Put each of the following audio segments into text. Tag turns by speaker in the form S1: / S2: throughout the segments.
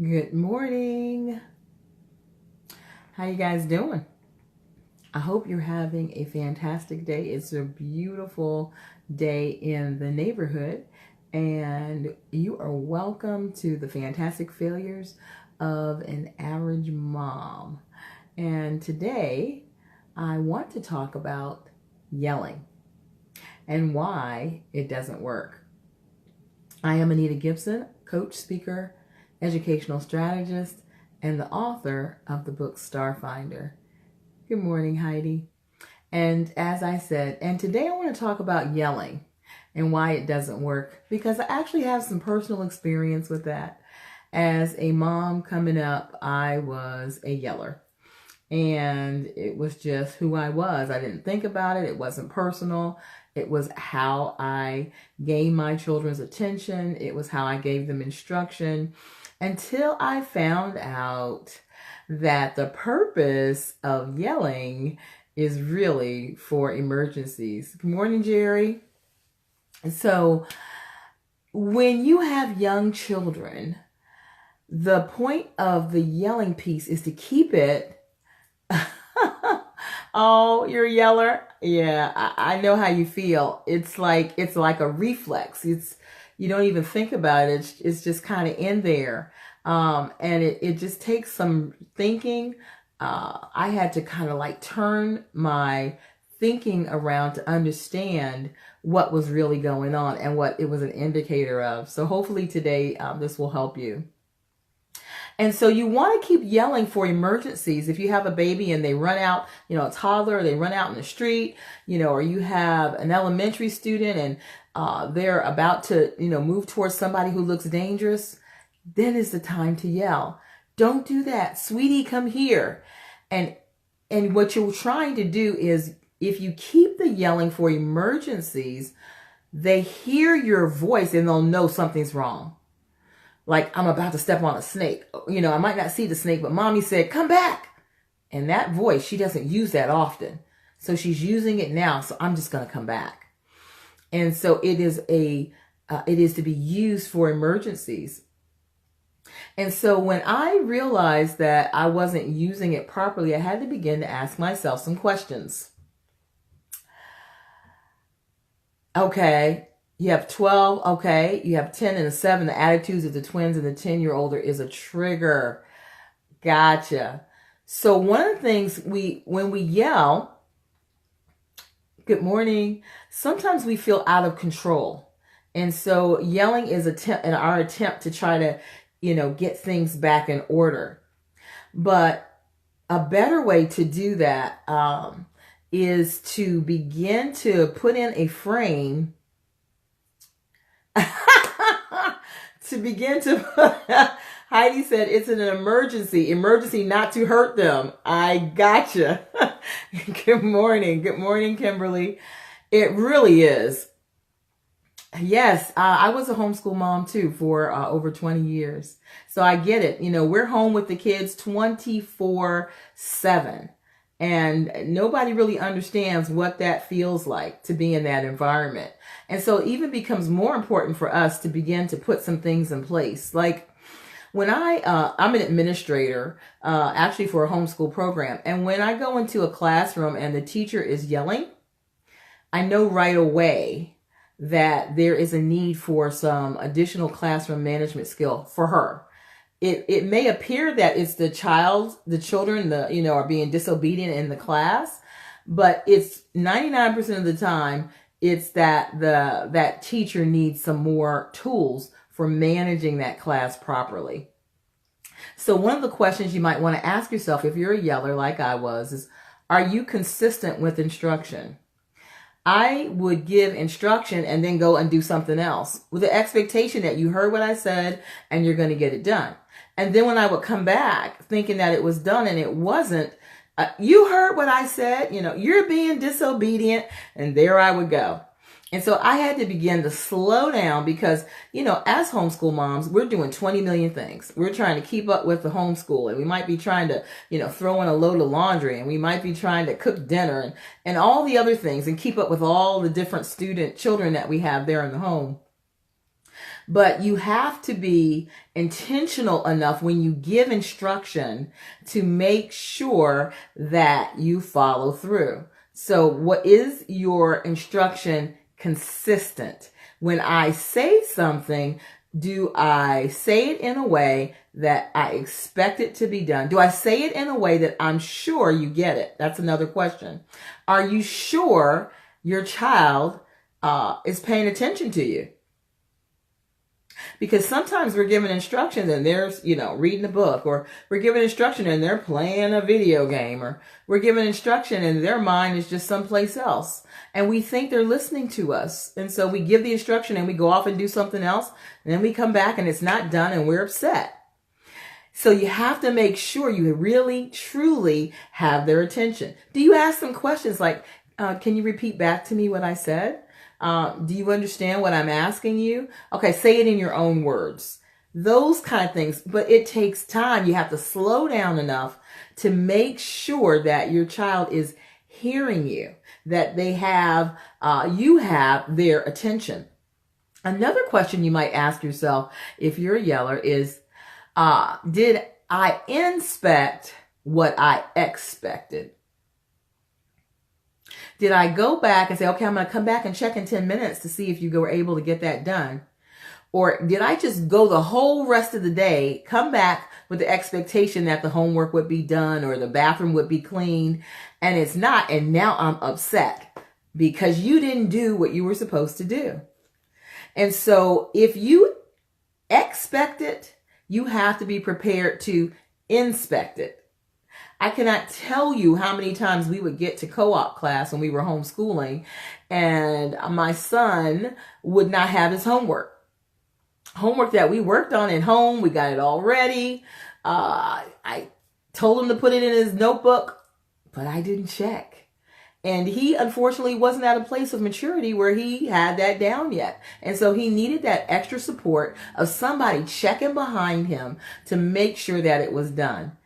S1: Good morning. How you guys doing? I hope you're having a fantastic day. It's a beautiful day in the neighborhood, and you are welcome to the Fantastic Failures of an Average Mom. And today I want to talk about yelling and why it doesn't work. I am Anita Gibson, coach, speaker, educational strategist, and the author of the book Starfinder. Good morning, Heidi. And as I said, and today I want to talk about yelling and why it doesn't work, because I actually have some personal experience with that. As a mom coming up, I was a yeller. And it was just who I was. I didn't think about it. It wasn't personal. It was how I gained my children's attention. It was how I gave them instruction until I found out that the purpose of yelling is really for emergencies. Good morning, Jerry. So when you have young children, the point of the yelling piece is to keep it. Oh, you're a yeller? Yeah, I know how you feel. It's like a reflex. You don't even think about it. It's just kind of in there. And it just takes some thinking. I had to kind of like turn my thinking around to understand what was really going on and what it was an indicator of. So hopefully today this will help you. And so you want to keep yelling for emergencies. If you have a baby and they run out, a toddler, they run out in the street, or you have an elementary student and they're about to, move towards somebody who looks dangerous, then is the time to yell. Don't do that. Sweetie, come here. And what you're trying to do is, if you keep the yelling for emergencies, they hear your voice and they'll know something's wrong. Like, I'm about to step on a snake. I might not see the snake, but mommy said, come back. And that voice, she doesn't use that often. So she's using it now. So I'm just going to come back. And so it is to be used for emergencies. And so when I realized that I wasn't using it properly, I had to begin to ask myself some questions. Okay. You have 12, okay. You have 10 and a 7. The attitudes of the twins and the 10-year-older is a trigger. Gotcha. So one of the things when we yell, good morning, sometimes we feel out of control. And so yelling is our attempt to try to, get things back in order. But a better way to do that is to begin to put in a frame to begin to Heidi said it's an emergency not to hurt them. I gotcha. Good morning, Kimberly. It really is. Yes, I was a homeschool mom too for over 20 years, so I get it. We're home with the kids 24/7. And nobody really understands what that feels like to be in that environment. And so it even becomes more important for us to begin to put some things in place. Like when I'm an administrator, actually for a homeschool program. And when I go into a classroom and the teacher is yelling, I know right away that there is a need for some additional classroom management skill for her. It may appear that it's the children, are being disobedient in the class, but it's 99% of the time, it's that that teacher needs some more tools for managing that class properly. So one of the questions you might want to ask yourself if you're a yeller like I was is, are you consistent with instruction? I would give instruction and then go and do something else with the expectation that you heard what I said and you're going to get it done. And then when I would come back thinking that it was done and it wasn't, you heard what I said, you're being disobedient, and there I would go. And so I had to begin to slow down because, as homeschool moms, we're doing 20 million things. We're trying to keep up with the homeschool, and we might be trying to, throw in a load of laundry, and we might be trying to cook dinner and all the other things and keep up with all the different children that we have there in the home. But you have to be intentional enough when you give instruction to make sure that you follow through. So what is your instruction consistent? When I say something, do I say it in a way that I expect it to be done? Do I say it in a way that I'm sure you get it? That's another question. Are you sure your child is paying attention to you? Because sometimes we're given instructions and they're, reading a book, or we're given instruction and they're playing a video game, or we're given instruction and their mind is just someplace else. And we think they're listening to us. And so we give the instruction and we go off and do something else. And then we come back and it's not done and we're upset. So you have to make sure you really, truly have their attention. Do you ask them questions like, can you repeat back to me what I said? Do you understand what I'm asking you? Okay, say it in your own words. Those kind of things. But it takes time. You have to slow down enough to make sure that your child is hearing you, that they have, you have their attention. Another question you might ask yourself if you're a yeller is, did I inspect what I expected? Did I go back and say, okay, I'm going to come back and check in 10 minutes to see if you were able to get that done? Or did I just go the whole rest of the day, come back with the expectation that the homework would be done or the bathroom would be cleaned, and it's not, and now I'm upset because you didn't do what you were supposed to do? And so if you expect it, you have to be prepared to inspect it. I cannot tell you how many times we would get to co-op class when we were homeschooling and my son would not have his homework. Homework that we worked on at home, we got it all ready. I told him to put it in his notebook, but I didn't check. And he unfortunately wasn't at a place of maturity where he had that down yet. And so he needed that extra support of somebody checking behind him to make sure that it was done.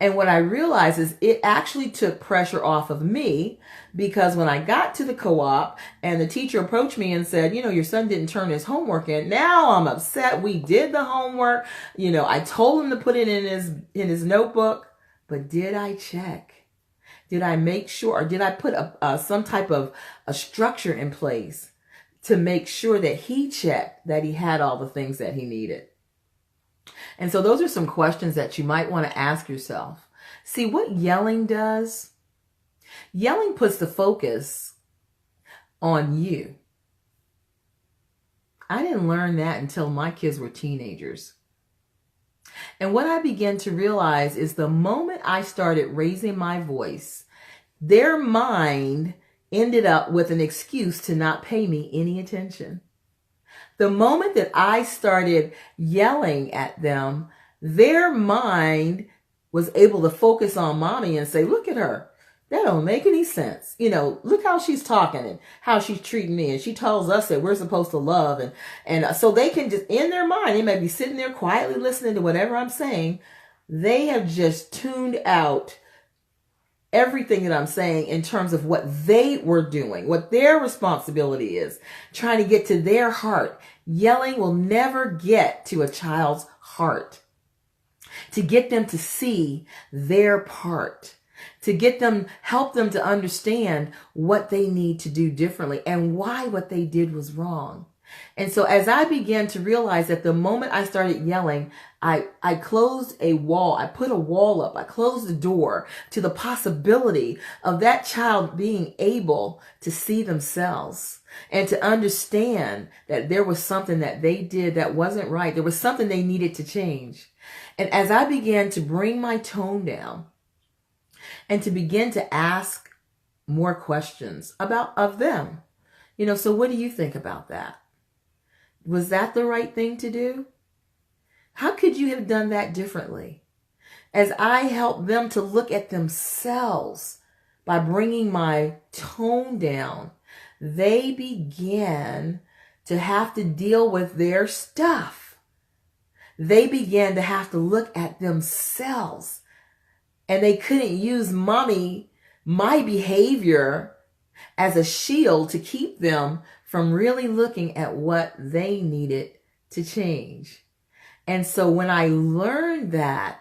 S1: And what I realized is it actually took pressure off of me, because when I got to the co-op and the teacher approached me and said, your son didn't turn his homework in. Now I'm upset. We did the homework. I told him to put it in his notebook, but did I check? Did I make sure, or did I put some type of a structure in place to make sure that he checked that he had all the things that he needed? And so those are some questions that you might want to ask yourself. See, what yelling does, yelling puts the focus on you. I didn't learn that until my kids were teenagers. And what I began to realize is the moment I started raising my voice, their mind ended up with an excuse to not pay me any attention. The moment that I started yelling at them, their mind was able to focus on mommy and say, look at her. That don't make any sense. Look how she's talking and how she's treating me. And she tells us that we're supposed to love. And so they can just, in their mind, they may be sitting there quietly listening to whatever I'm saying. They have just tuned out everything that I'm saying in terms of what they were doing, what their responsibility is, trying to get to their heart. Yelling will never get to a child's heart. To get them to see their part, to help them to understand what they need to do differently and why what they did was wrong. And so as I began to realize that the moment I started yelling, I closed a wall. I put a wall up. I closed the door to the possibility of that child being able to see themselves and to understand that there was something that they did that wasn't right. There was something they needed to change. And as I began to bring my tone down and to begin to ask more questions of them, so what do you think about that? Was that the right thing to do? How could you have done that differently? As I helped them to look at themselves by bringing my tone down, they began to have to deal with their stuff. They began to have to look at themselves, and they couldn't use my behavior as a shield to keep them from really looking at what they needed to change. And so when I learned that,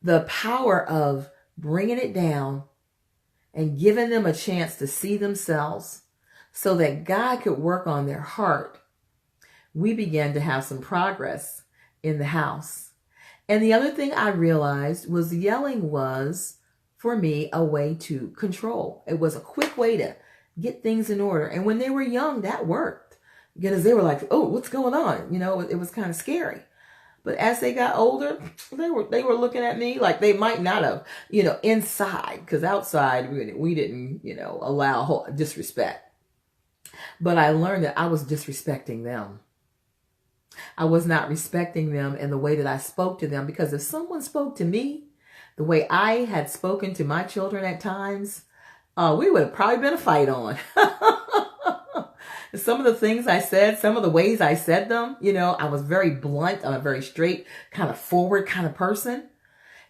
S1: the power of bringing it down and giving them a chance to see themselves so that God could work on their heart, we began to have some progress in the house. And the other thing I realized was yelling was, for me, a way to control. It was a quick way to get things in order. And when they were young, that worked because they were like, oh, what's going on? You know, it was kind of scary. But as they got older, they were looking at me like they might not have, you know, inside, because outside we didn't, you know, allow disrespect. But I learned that I was disrespecting them. I was not respecting them in the way that I spoke to them, because if someone spoke to me the way I had spoken to my children at times, we would have probably been a fight on. Some of the things I said, some of the ways I said them, you know, I was very blunt. I'm a very straight, kind of forward kind of person.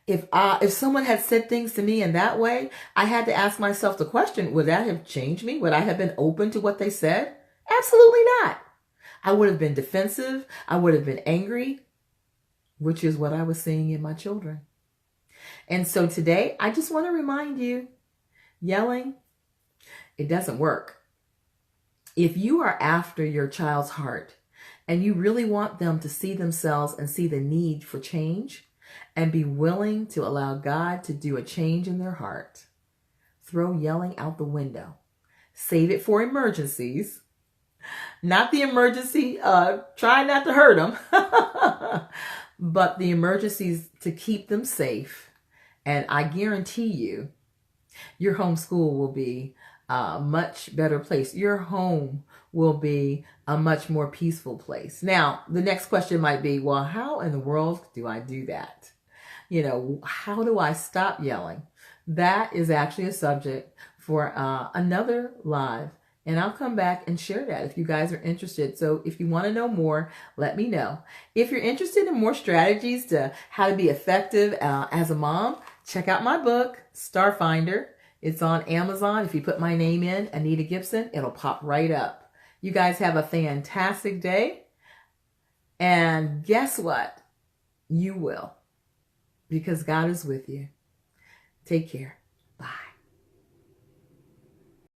S1: If someone had said things to me in that way, I had to ask myself the question, would that have changed me? Would I have been open to what they said? Absolutely not. I would have been defensive. I would have been angry, which is what I was seeing in my children. And so today, I just want to remind you, yelling, it doesn't work. If you are after your child's heart and you really want them to see themselves and see the need for change and be willing to allow God to do a change in their heart, throw yelling out the window. Save it for emergencies. Not the emergency, try not to hurt them, but the emergencies to keep them safe. And I guarantee you, your homeschool will be a much better place. Your home will be a much more peaceful place. Now, the next question might be, well, how in the world do I do that? You know, how do I stop yelling? That is actually a subject for another live. And I'll come back and share that if you guys are interested. So if you want to know more, let me know. If you're interested in more strategies to how to be effective as a mom, check out my book, Starfinder. It's on Amazon. If you put my name in, Anita Gibson, it'll pop right up. You guys have a fantastic day. And guess what? You will. Because God is with you. Take care.